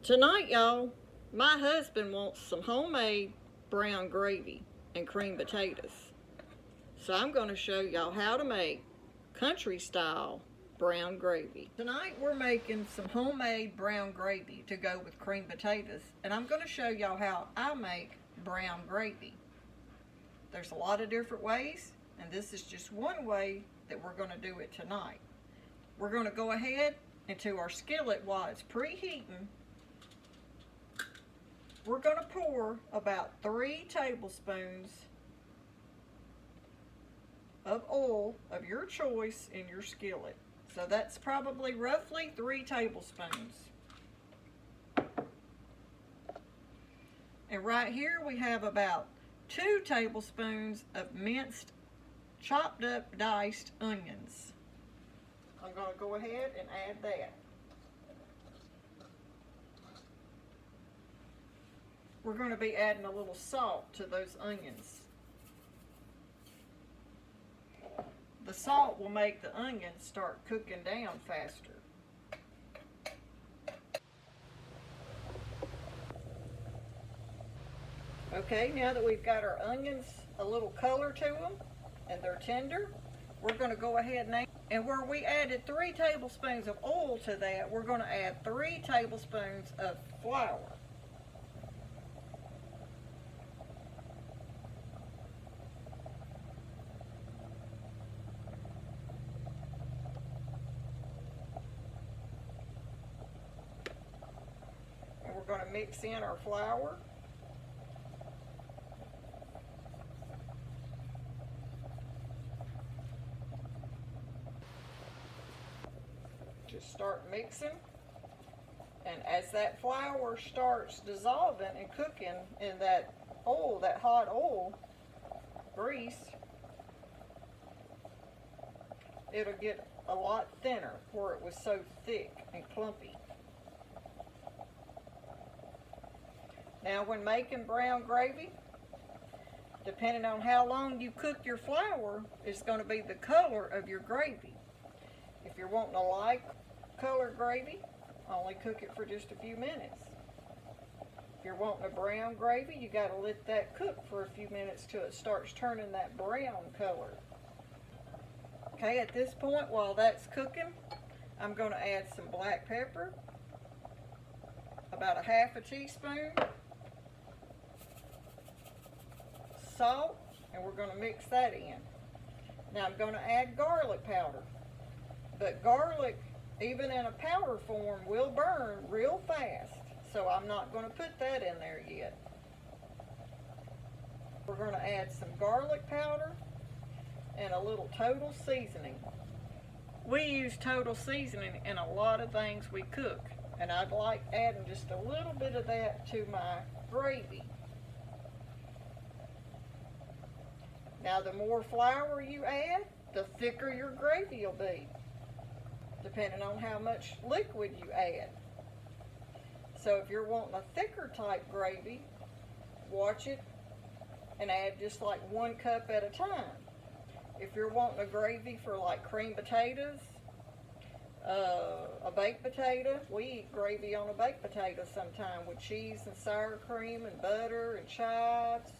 Tonight, y'all, my husband wants some homemade brown gravy and cream potatoes. So I'm going to show y'all how to make country style brown gravy. Tonight we're making some homemade brown gravy to go with cream potatoes, and I'm going to show y'all how I make brown gravy. There's a lot of different ways, and this is just one way that we're going to do it tonight. We're going to go ahead into our skillet while it's preheating. We're going to pour about 3 tablespoons of oil of your choice in your skillet. So that's probably roughly 3 tablespoons. And right here we have about 2 tablespoons of minced, chopped up, diced onions. I'm going to go ahead and add that. We're going to be adding a little salt to those onions. The salt will make the onions start cooking down faster. Okay, now that we've got our onions a little color to them and they're tender, we're going to go ahead and where we added 3 tablespoons of oil to that, we're going to add 3 tablespoons of flour. And we're going to mix in our flour. Just start mixing, and as that flour starts dissolving and cooking in that oil, that hot oil grease, it'll get a lot thinner where it was so thick and clumpy. Now when making brown gravy, depending on how long you cook your flour, is going to be the color of your gravy. If you're wanting a light colored gravy, only cook it for just a few minutes. If you're wanting a brown gravy, you got to let that cook for a few minutes till it starts turning that brown color. Okay, at this point, while that's cooking, I'm going to add some black pepper, about a half a teaspoon, salt, and we're going to mix that in. Now I'm going to add garlic powder, but garlic, even in a powder form, will burn real fast, so I'm not going to put that in there yet. We're going to add some garlic powder and a little total seasoning. We use total seasoning in a lot of things we cook, and I'd like adding just a little bit of that to my gravy. Now the more flour you add, the thicker your gravy will be, depending on how much liquid you add. So if you're wanting a thicker type gravy, watch it and add just like 1 cup at a time. If you're wanting a gravy for like cream potatoes, a baked potato, we eat gravy on a baked potato sometime with cheese and sour cream and butter and chives.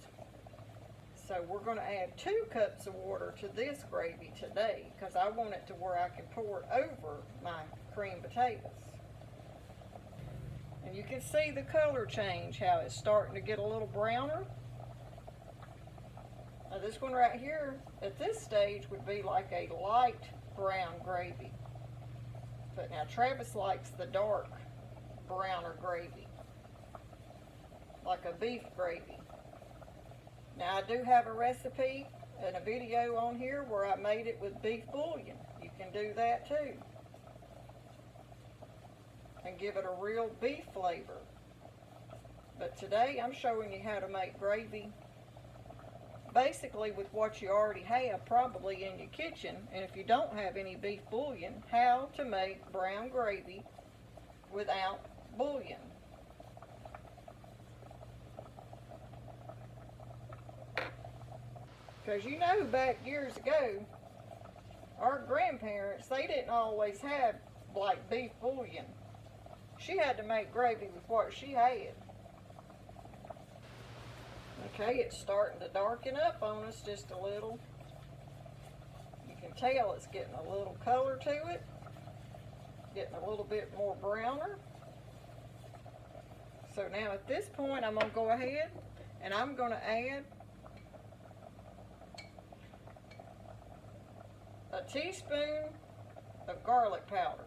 So we're going to add 2 cups of water to this gravy today because I want it to where I can pour it over my cream potatoes. And you can see the color change, how it's starting to get a little browner. Now this one right here, at this stage, would be like a light brown gravy. But now Travis likes the dark browner gravy, like a beef gravy. Now I do have a recipe and a video on here where I made it with beef bouillon. You can do that too and give it a real beef flavor. But today I'm showing you how to make gravy basically with what you already have probably in your kitchen, and if you don't have any beef bouillon, how to make brown gravy without bouillon. Because you know, back years ago, our grandparents, they didn't always have like beef bouillon She had to make gravy with what she had. Okay, it's starting to darken up on us just a little. You can tell it's getting a little color to it, getting a little bit more browner. So now at this point, I'm going to go ahead and I'm going to add a teaspoon of garlic powder.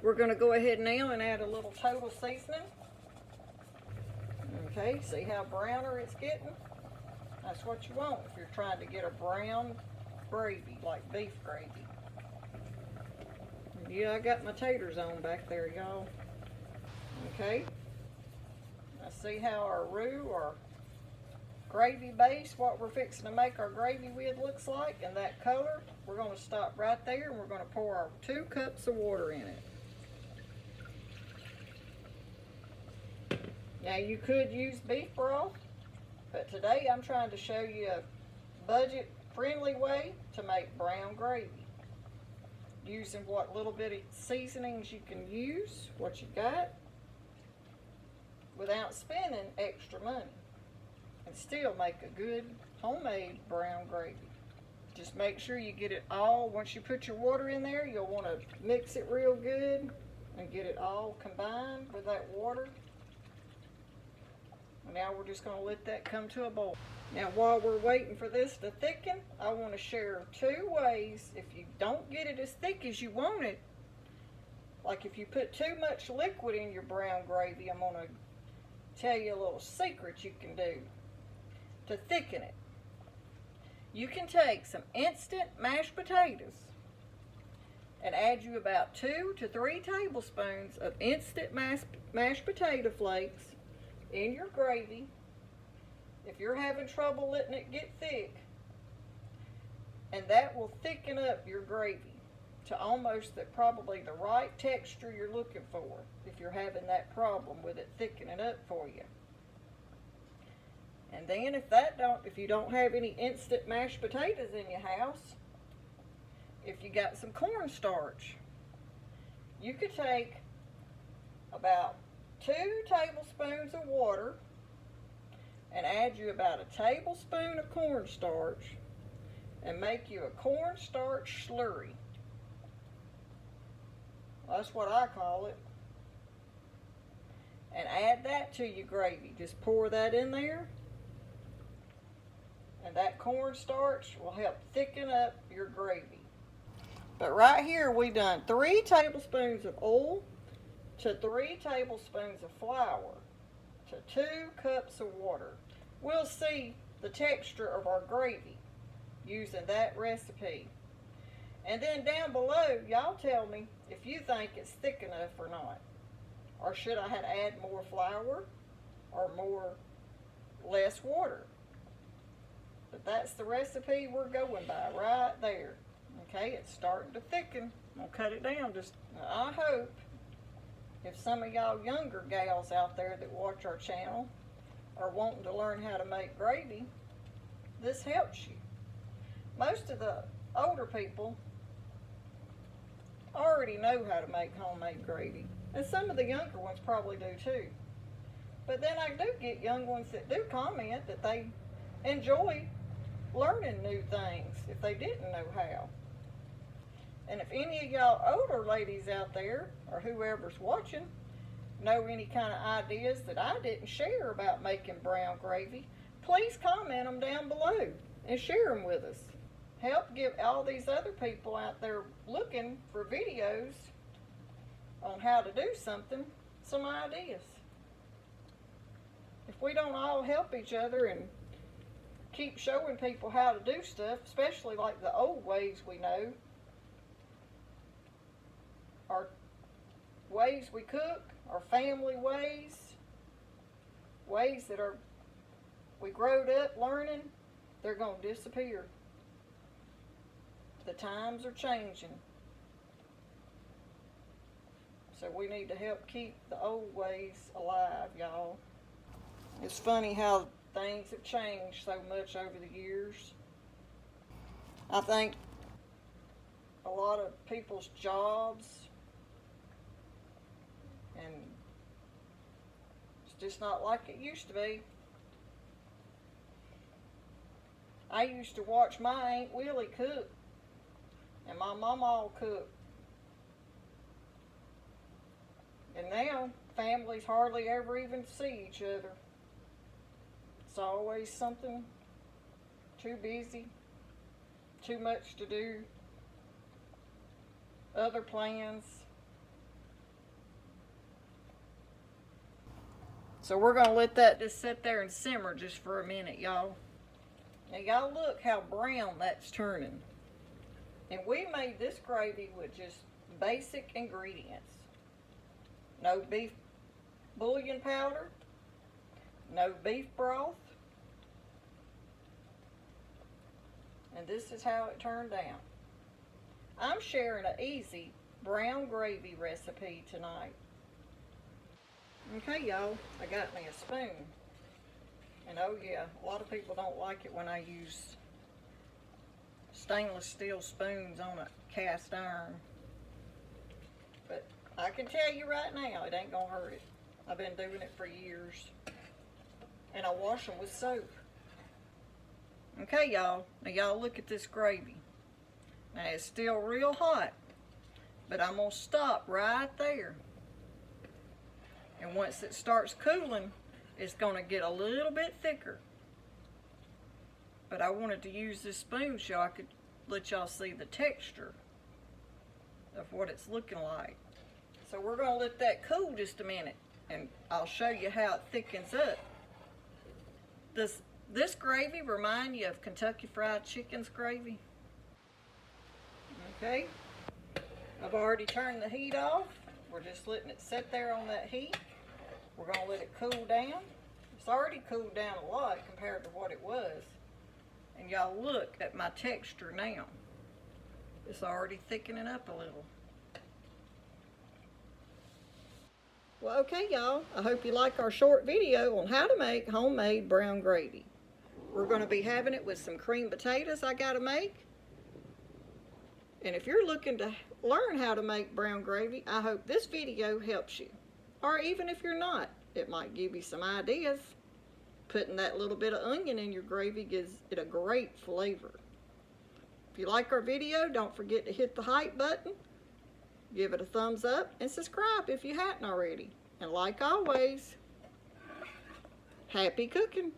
We're going to go ahead now and add a little total seasoning. Okay, see how browner it's getting? That's what you want if you're trying to get a brown gravy, like beef gravy. Yeah, I got my taters on back there, y'all. Okay. Now see how our roux, or gravy base, what we're fixing to make our gravy with looks like, and that color? We're going to stop right there and we're going to pour our 2 cups of water in it. Now you could use beef broth, but today I'm trying to show you a budget-friendly way to make brown gravy. Using what little bit of seasonings you can use, what you got, without spending extra money. And still make a good homemade brown gravy. Just make sure you get it all, once you put your water in there, you'll want to mix it real good and get it all combined with that water. Now we're just going to let that come to a boil. Now while we're waiting for this to thicken, I want to share 2 ways if you don't get it as thick as you want it. Like if you put too much liquid in your brown gravy, I'm going to tell you a little secret you can do to thicken it. You can take some instant mashed potatoes and add you about 2 to 3 tablespoons of instant mashed potato flakes in your gravy. If you're having trouble letting it get thick, and that will thicken up your gravy to almost probably the right texture you're looking for if you're having that problem with it thickening up for you. And then if you don't have any instant mashed potatoes in your house, if you got some cornstarch, you could take about 2 tablespoons of water and add you about a tablespoon of cornstarch and make you a cornstarch slurry. That's what I call it. And add that to your gravy. Just pour that in there. And that cornstarch will help thicken up your gravy. But right here we done 3 tablespoons of oil to 3 tablespoons of flour to 2 cups of water. We'll see the texture of our gravy using that recipe. And then down below, y'all tell me if you think it's thick enough or not. Or should I have to add more flour or less water? But that's the recipe we're going by right there. Okay, it's starting to thicken. I'm going to cut it down. I hope if some of y'all younger gals out there that watch our channel are wanting to learn how to make gravy, this helps you. Most of the older people already know how to make homemade gravy, and some of the younger ones probably do too. But then I do get young ones that do comment that they enjoy learning new things if they didn't know how. And if any of y'all older ladies out there, or whoever's watching, know any kind of ideas that I didn't share about making brown gravy, please comment them down below and share them with us. Help give all these other people out there looking for videos on how to do something some ideas. If we don't all help each other and keep showing people how to do stuff, especially like the old ways we know, our ways we cook, our family ways that we growed up learning, they're going to disappear. The times are changing. So we need to help keep the old ways alive, y'all. It's funny how things have changed so much over the years. I think a lot of people's jobs, and it's just not like it used to be. I used to watch my Aunt Willie cook, and my mama cook. And now, families hardly ever even see each other. It's always something too busy, too much to do, other plans. So we're going to let that just sit there and simmer just for a minute, y'all. Now y'all look how brown that's turning. And we made this gravy with just basic ingredients. No beef bouillon powder, no beef broth. And this is how it turned out. I'm sharing an easy brown gravy recipe tonight. Okay, y'all, I got me a spoon. And oh yeah, a lot of people don't like it when I use stainless steel spoons on a cast iron. But I can tell you right now, it ain't gonna hurt it. I've been doing it for years. And I wash them with soap. Okay, y'all, now y'all look at this gravy. Now it's still real hot, but I'm gonna stop right there. And once it starts cooling, it's gonna get a little bit thicker. But I wanted to use this spoon so I could let y'all see the texture of what it's looking like. So we're gonna let that cool just a minute, and I'll show you how it thickens up. Does this gravy remind you of Kentucky Fried Chicken's gravy? Okay, I've already turned the heat off. We're just letting it sit there on that heat. We're gonna let it cool down. It's already cooled down a lot compared to what it was. And y'all look at my texture now. It's already thickening up a little. Well, okay, y'all. I hope you like our short video on how to make homemade brown gravy. We're going to be having it with some creamed potatoes I got to make. And if you're looking to learn how to make brown gravy, I hope this video helps you. Or even if you're not, it might give you some ideas. Putting that little bit of onion in your gravy gives it a great flavor. If you like our video, don't forget to hit the hype button, give it a thumbs up, and subscribe if you hadn't already. And like always, happy cooking.